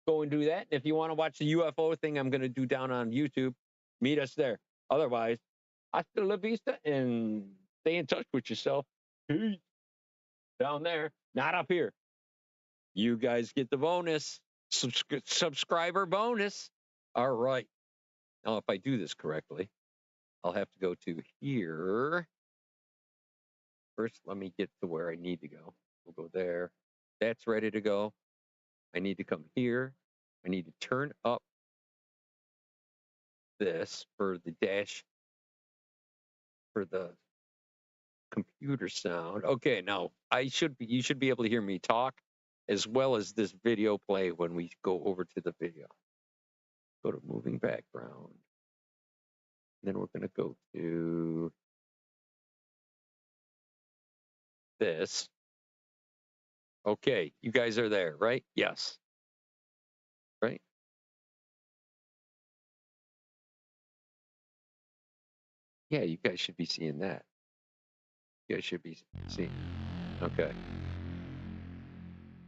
Go and do that. And if you want to watch the UFO thing I'm going to do down on YouTube, meet us there. Otherwise, hasta la vista and stay in touch with yourself. Peace. Down there, not up here. You guys get the bonus, subscriber bonus. All right. Now, if I do this correctly, I'll have to go to here. First, let me get to where I need to go. We'll go there. That's ready to go. I need to come here. I need to turn up this for the dash, for the computer sound. Okay, now you should be able to hear me talk as well as this video play when we go over to the video. Go to moving background. Then we're going to go to this. Okay, you guys are there, right? Yes. Right? Yeah, you guys should be seeing that. You guys should be seeing. Okay.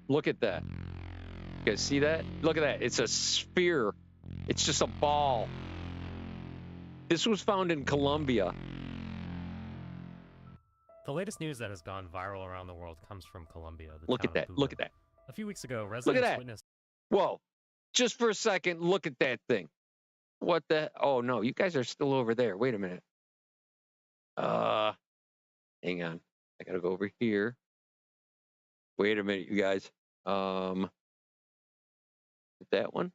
Look at that. You guys see that? Look at that. It's a sphere. It's just a ball. This was found in Colombia. The latest news that has gone viral around the world comes from Colombia. Look at that. Look at that. A few weeks ago, residents witnessed. Whoa. Just for a second, look at that thing. What the? Oh, no. You guys are still over there. Wait a minute. Hang on. I got to go over here. Wait a minute, you guys. Is that one?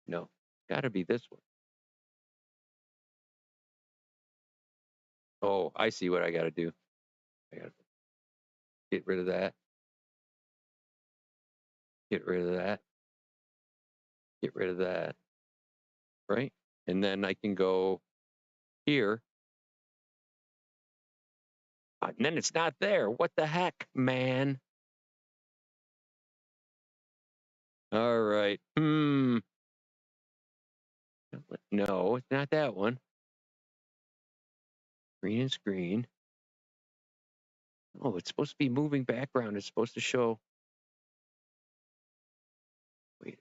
No. Got to be this one. Oh, I see what I got to do. I got to get rid of that. Get rid of that. Get rid of that. Right? And then I can go here. And then it's not there. What the heck, man? All right. No, it's not that one. Green and screen. Oh, it's supposed to be moving background. It's supposed to show. Wait.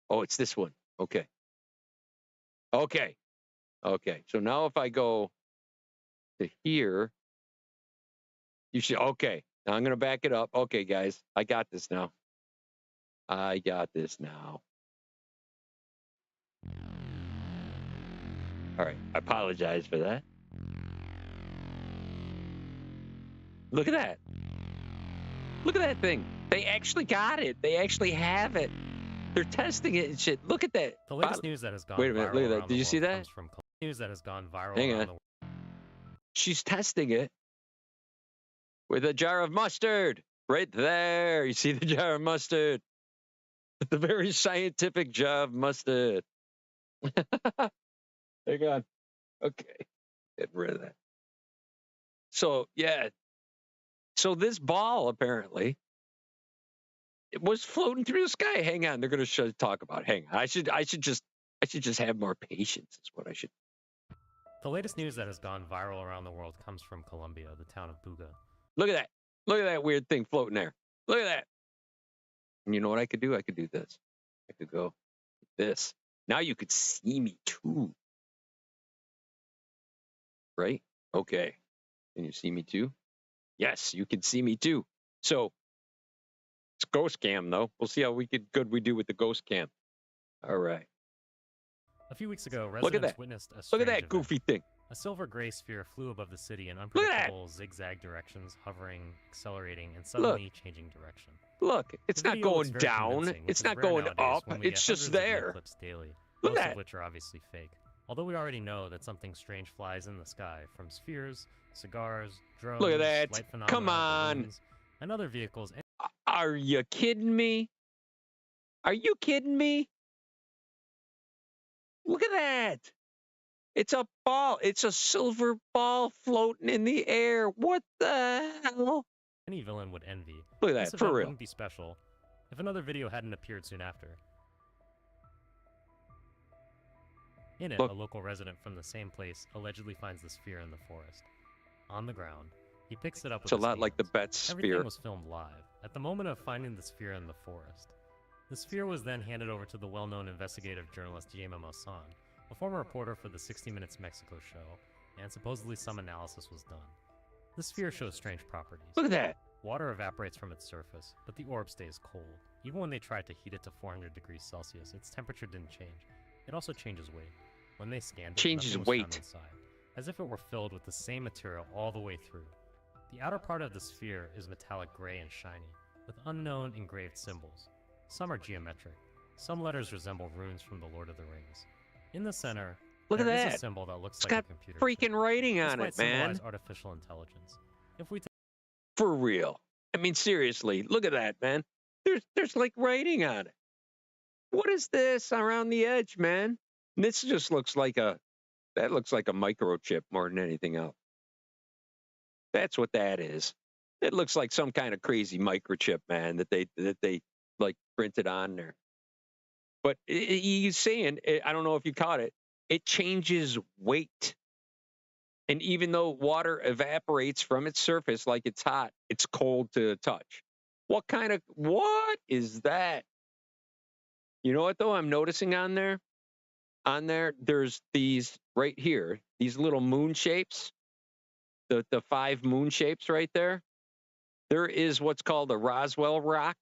Oh, it's this one. Okay. Okay. Okay. So now if I go to here, you should. Okay. Now I'm going to back it up. Okay, guys. I got this now. I got this now. All right. I apologize for that. Look at that. Look at that thing. They actually got it. They actually have it. They're testing it and shit. Look at that. The latest news that has gone Wait a minute. Look at that. Did you see that? From news that has gone viral. Hang on. She's testing it with a jar of mustard. Right there. You see the jar of mustard? The very scientific jar of mustard. Hang on. Okay. Get rid of that. So, yeah. So this ball, apparently, it was floating through the sky. Hang on. They're going to talk about it. Hang on. I should just have more patience is what I should. The latest news that has gone viral around the world comes from Colombia, the town of Buga. Look at that. Look at that weird thing floating there. Look at that. And you know what I could do? I could do this. I could go like this. Now you could see me too. Right? Okay. Can you see me too? Yes, you can see me too. So it's ghost cam though. We'll see how good we do with the ghost cam. All right. A few weeks ago, residents witnessed a Look at that goofy thing. A silver gray sphere flew above the city in unpredictable zigzag directions, hovering, accelerating, and suddenly changing direction. Look, it's not going down. It's not going up. It's just there. Daily, Look most at of which are obviously fake. Although we already know that something strange flies in the sky, from spheres, cigars, drones, look at that. light phenomena, Come on. balloons, and other vehicles. Are you kidding me? Are you kidding me? Look at that. It's a ball. It's a silver ball floating in the air. What the hell? Any villain would envy. Look at that, for real. Wouldn't be special if another video hadn't appeared soon after. In it, a local resident from the same place allegedly finds the sphere in the forest. On the ground, he picks it up with It's a lot like the Bet's sphere. Everything was filmed live, at the moment of finding the sphere in the forest. The sphere was then handed over to the well-known investigative journalist Jaime Maussan, a former reporter for the 60 Minutes Mexico show, and supposedly some analysis was done. The sphere shows strange properties. Look at that. Water evaporates from its surface, but the orb stays cold. Even when they tried to heat it to 400 degrees Celsius, its temperature didn't change. It also changes weight. When they scanned it, Changes nothing was weight. found inside, as if it were filled with the same material all the way through. The outer part of the sphere is metallic gray and shiny, with unknown engraved symbols. Some are geometric. Some letters resemble runes from the Lord of the Rings. In the center, Look at there is that. a symbol that looks It's like a got computer freaking chip. writing This on might it, man. symbolize artificial intelligence. If we For real. I mean, seriously, look at that, man. There's like writing on it. What is this around the edge, man? This just looks like that looks like a microchip more than anything else. That's what that is. It looks like some kind of crazy microchip, man, that they like printed on there. But he's saying, I don't know if you caught it, it changes weight. And even though water evaporates from its surface like it's hot, it's cold to the touch. What is that? You know what, though, I'm noticing on there? On there, there's these right here, these little moon shapes, the 5 moon shapes right there. There is what's called a Roswell rock,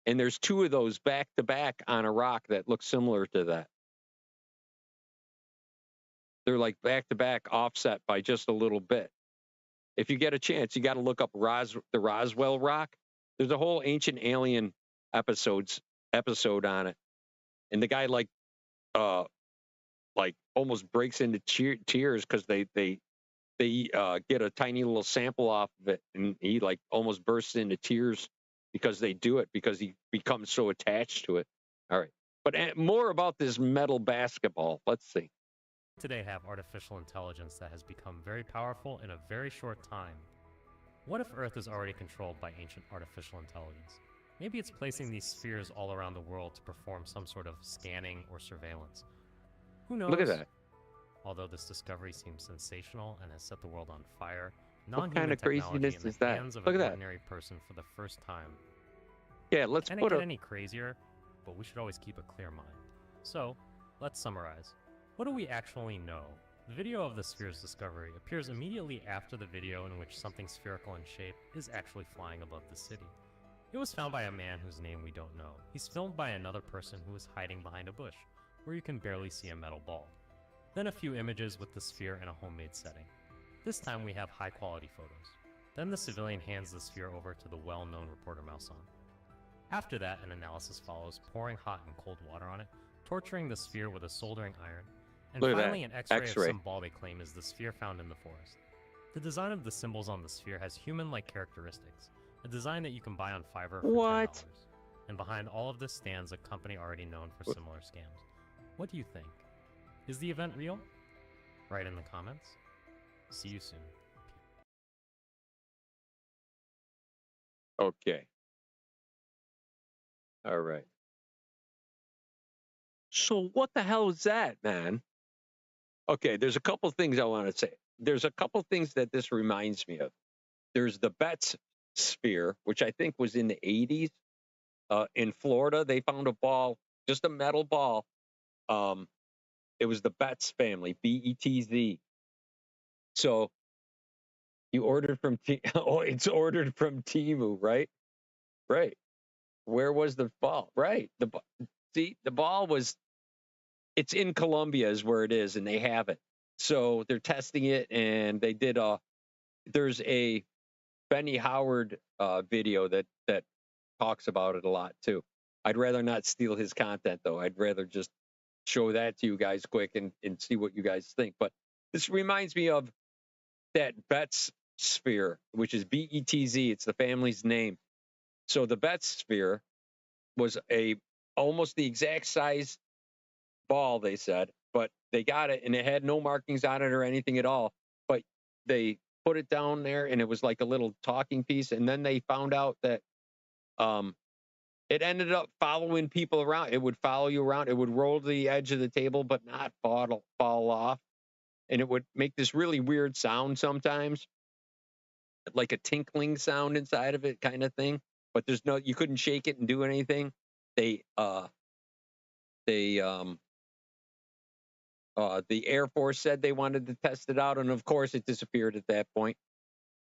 and there's 2 of those back to back on a rock that look similar to that. They're like back to back, offset by just a little bit. If you get a chance, you got to look up the Roswell rock. There's a whole Ancient Alien episode on it, and the guy like almost breaks into tears because they get a tiny little sample off of it, and he like almost bursts into tears because they do it because he becomes so attached to it. All right, but more about this metal basketball. Let's see. today have artificial intelligence that has become very powerful in a very short time. What if Earth is already controlled by ancient artificial intelligence? Maybe it's placing these spheres all around the world to perform some sort of scanning or surveillance. Who knows? Look at that. Although this discovery seems sensational and has set the world on fire, What kind non-human of technology craziness in is the that? hands of Look an at that. ordinary person for the first time. Yeah, let's Can it put get a. any crazier? But we should always keep a clear mind. So, let's summarize. What do we actually know? The video of the sphere's discovery appears immediately after the video in which something spherical in shape is actually flying above the city. It was found by a man whose name we don't know. He's filmed by another person who is hiding behind a bush, where you can barely see a metal ball. Then a few images with the sphere in a homemade setting. This time we have high quality photos. Then the civilian hands the sphere over to the well-known reporter Malson. After that, an analysis follows, pouring hot and cold water on it, torturing the sphere with a soldering iron, and Look at finally that. an X-ray of X-ray. some ball they claim is the sphere found in the forest. The design of the symbols on the sphere has human-like characteristics, a design that you can buy on Fiverr for What? $10. And behind all of this stands a company already known for similar scams. What do you think? Is the event real? Write in the comments. See you soon. Okay. All right. So what the hell is that, man? Okay, there's a couple things I want to say. There's a couple things that this reminds me of. There's the Betts sphere, which I think was in the 80s. In Florida, they found a ball, just a metal ball. It was the Betts family, B-E-T-Z. So you ordered from it's ordered from Temu, right? Right. Where was the ball? Right. The ball was. It's in Colombia is where it is, and they have it. So they're testing it, and they did there's a Benny Howard video that talks about it a lot too. I'd rather not steal his content though. I'd rather just show that to you guys quick and see what you guys think. But this reminds me of that Betts sphere, which is B-E-T-Z. It's the family's name. So the Betts sphere was almost the exact size ball, they said, but they got it and it had no markings on it or anything at all. But they put it down there and it was like a little talking piece. And then they found out that it ended up following people around. It would follow you around. It would roll to the edge of the table, but not fall off. And it would make this really weird sound sometimes, like a tinkling sound inside of it kind of thing. But you couldn't shake it and do anything. The Air Force said they wanted to test it out, and of course it disappeared at that point.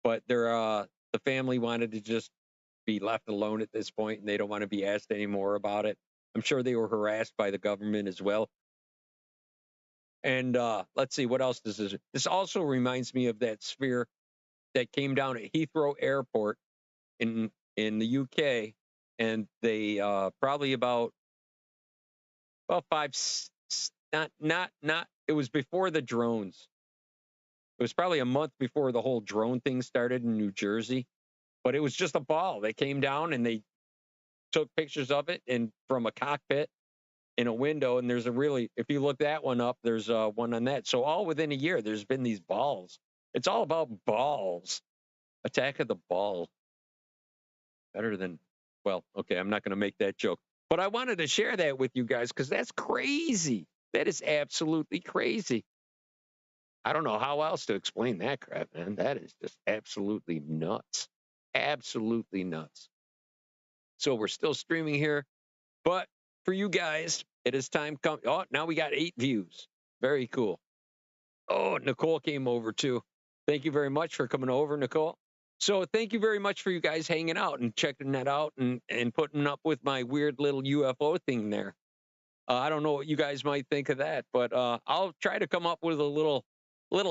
But the the family wanted to just be left alone at this point, and they don't want to be asked anymore about it. I'm sure they were harassed by the government as well. And let's see, what else does this? This also reminds me of that sphere that came down at Heathrow Airport in the UK, and they probably about 5, not. It was before the drones. It was probably a month before the whole drone thing started in New Jersey, but it was just a ball. They came down and they took pictures of it and from a cockpit in a window. And there's if you look that one up, there's one on that. So all within a year, there's been these balls. It's all about balls. Attack of the Ball. Better than, well, okay, I'm not going to make that joke. But I wanted to share that with you guys because that's crazy. That is absolutely crazy. I don't know how else to explain that crap, man. That is just absolutely nuts. Absolutely nuts. So we're still streaming here. But for you guys, it is time come. Oh, now we got 8 views. Very cool. Oh, Nicole came over too. Thank you very much for coming over, Nicole. So thank you very much for you guys hanging out and checking that out and putting up with my weird little UFO thing there. I don't know what you guys might think of that, but I'll try to come up with a little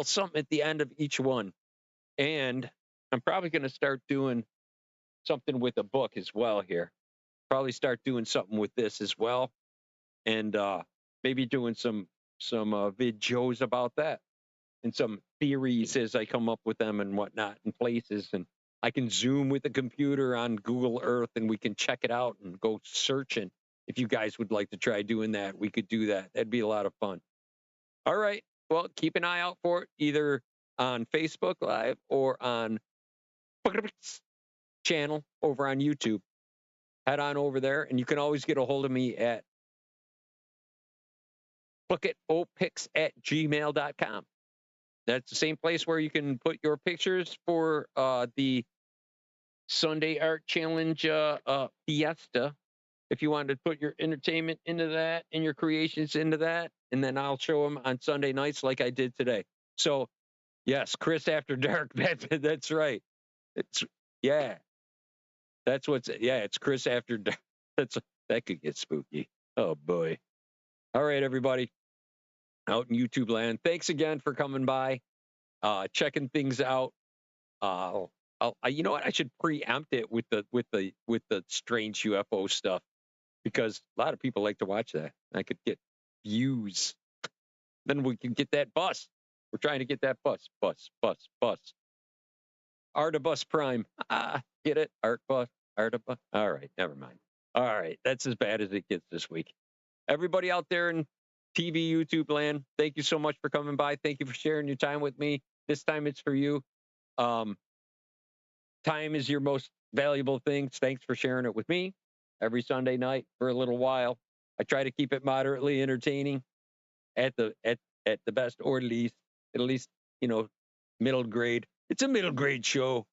something at the end of each one. And I'm probably going to start doing something with a book as well here. Probably start doing something with this as well. And maybe doing some videos about that and some theories as I come up with them and whatnot in places. And I can zoom with the computer on Google Earth and we can check it out and go searching. If you guys would like to try doing that, we could do that. That'd be a lot of fun. All right. Well, keep an eye out for it either on Facebook Live or on channel over on YouTube. Head on over there, and you can always get a hold of me at bucketopics@gmail.com. That's the same place where you can put your pictures for the Sunday Art Challenge Fiesta. If you wanted to put your entertainment into that and your creations into that, and then I'll show them on Sunday nights like I did today. So, yes, Chris After Dark. That's right. It's it's Chris After Dark. That could get spooky. Oh boy. All right, everybody out in YouTube land. Thanks again for coming by, checking things out. You know what? I should preempt it with the strange UFO stuff because a lot of people like to watch that. I could get views. Then we can get that bus. We're trying to get that bus. Artabus Prime. Get it? Artabus. All right, never mind. All right, that's as bad as it gets this week. Everybody out there in TV, YouTube land, thank you so much for coming by. Thank you for sharing your time with me. This time it's for you. Time is your most valuable thing. Thanks for sharing it with me every Sunday night for a little while. I try to keep it moderately entertaining at the best, or at least middle grade. It's a middle grade show.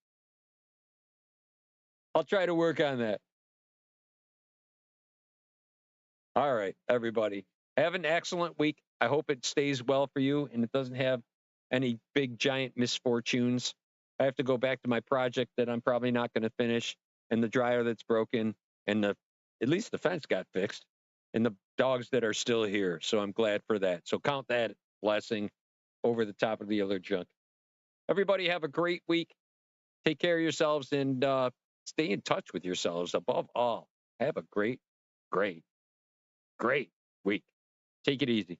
I'll try to work on that. All right, everybody. Have an excellent week. I hope it stays well for you and it doesn't have any big, giant misfortunes. I have to go back to my project that I'm probably not going to finish, and the dryer that's broken, and at least the fence got fixed, and the dogs that are still here. So I'm glad for that. So count that blessing over the top of the other junk. Everybody have a great week. Take care of yourselves and stay in touch with yourselves. Above all, have a great week. Take it easy.